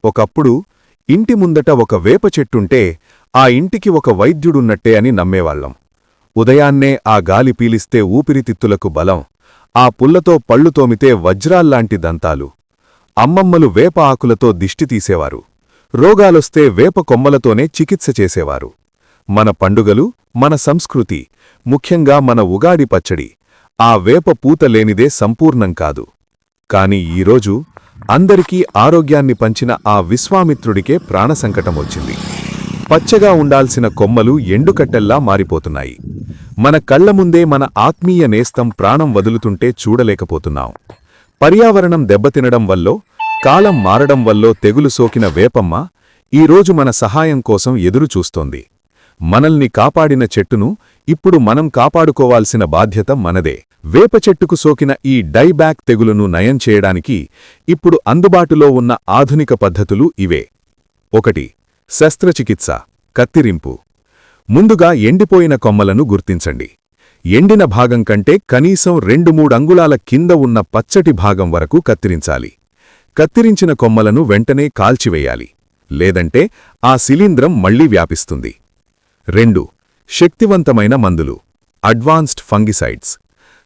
ఒకప్పుడు ఇంటి ముందట ఒక వేప చెట్టుంటే ఆ ఇంటికి ఒక వైద్యుడున్నట్టే అని నమ్మేవాళ్లం. ఉదయాన్నే ఆ గాలి పీలిస్తే ఊపిరితిత్తులకు బలం, ఆ పుల్లతో పళ్ళు తోమితే వజ్రాల్లాంటి దంతాలు. అమ్మమ్మలు వేప ఆకులతో దిష్టి తీసేవారు, రోగాలొస్తే వేప కొమ్మలతోనే చికిత్స చేసేవారు. మన పండుగలు, మన సంస్కృతి, ముఖ్యంగా మన ఉగాది పచ్చడి ఆ వేప పూత లేనిదే సంపూర్ణం కాదు. కాని ఈరోజు అందరికీ ఆరోగ్యాన్ని పంచిన ఆ విశ్వామిత్రుడికే ప్రాణసంకటమొచ్చింది. పచ్చగా ఉండాల్సిన కొమ్మలు ఎండుకట్టెల్లా మారిపోతున్నాయి. మన కళ్లముందే మన ఆత్మీయ నేస్తం ప్రాణం వదులుతుంటే చూడలేకపోతున్నాం. పర్యావరణం దెబ్బతినడం వల్లో, కాలం మారడం వల్లో తెగులు సోకిన వేపమ్మ ఈరోజు మన సహాయం కోసం ఎదురుచూస్తోంది. మనల్ని కాపాడిన చెట్టును ఇప్పుడు మనం కాపాడుకోవాల్సిన బాధ్యత మనదే. వేప చెట్టుకు సోకిన ఈ డైబ్యాక్ తెగులును నయం చేయడానికి ఇప్పుడు అందుబాటులో ఉన్న ఆధునిక పద్ధతులు ఇవే. 1. శస్త్రచికిత్స, కత్తిరింపు. ముందుగా ఎండిపోయిన కొమ్మలను గుర్తించండి. ఎండిన భాగం కంటే కనీసం 2-3 అంగుళాల కింద ఉన్న పచ్చటి భాగం వరకు కత్తిరించాలి. కత్తిరించిన కొమ్మలను వెంటనే కాల్చివేయాలి, లేదంటే ఆ శిలీంధ్రం మళ్లీ వ్యాపిస్తుంది. 2. శక్తివంతమైన మందులు, అడ్వాన్స్డ్ ఫంగిసైడ్స్.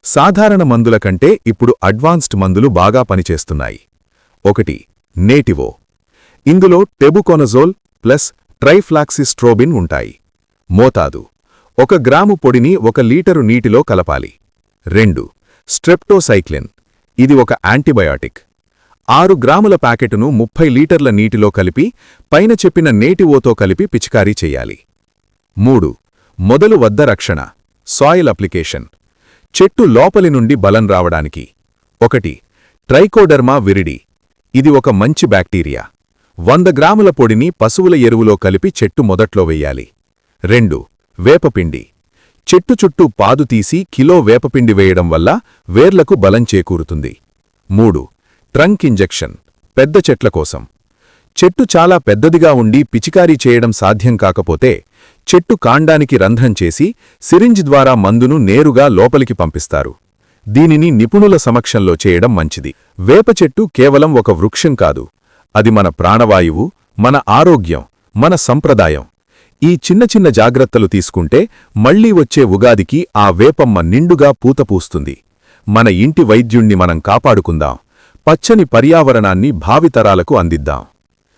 సాధారణ మందుల కంటే ఇప్పుడు అడ్వాన్స్డ్ మందులు బాగా పనిచేస్తున్నాయి. 1. నేటివో. ఇందులో టెబుకొనజోల్ ప్లస్ ట్రైఫ్లాక్సిస్ట్రోబిన్ ఉంటాయి. మోతాదు: 1 గ్రాము పొడిని 1 లీటరు నీటిలో కలపాలి. 2. స్ట్రెప్టోసైక్లిన్. ఇది ఒక యాంటీబయాటిక్. 6 గ్రాముల ప్యాకెటును 30 లీటర్ల నీటిలో కలిపి పైన చెప్పిన నేటివోతో కలిపి పిచికారీ చెయ్యాలి. 3. మొదలు వద్ద రక్షణ, సాయిల్ అప్లికేషన్. చెట్టు లోపలి నుండి బలం రావడానికి 1. Trichoderma viride. ఇది ఒక మంచి బ్యాక్టీరియా. 100 గ్రాముల పొడిని పశువుల ఎరువులో కలిపి చెట్టు మొదట్లో వెయ్యాలి. 2. వేపపిండి. చెట్టు చుట్టూ పాదు తీసి కిలో వేపపిండి వేయడం వల్ల వేర్లకు బలం చేకూరుతుంది. 3. ట్రంక్ ఇంజెక్షన్, పెద్ద చెట్ల కోసం. చెట్టు చాలా పెద్దదిగా ఉండి పిచికారీ చేయడం సాధ్యం కాకపోతే చెట్టు కాండానికి రంధ్రం చేసి సిరింజ్ ద్వారా మందును నేరుగా లోపలికి పంపిస్తారు. దీనిని నిపుణుల సమక్షంలో చేయడం మంచిది. వేప చెట్టు కేవలం ఒక వృక్షం కాదు, అది మన ప్రాణవాయువు, మన ఆరోగ్యం, మన సంప్రదాయం. ఈ చిన్న చిన్న జాగ్రత్తలు తీసుకుంటే మళ్లీ వచ్చే ఉగాదికి ఆ వేపమ్మ నిండుగా పూతపూస్తుంది. మన ఇంటి వైద్యుణ్ణి మనం కాపాడుకుందాం, పచ్చని పర్యావరణాన్ని భావితరాలకు అందిద్దాం.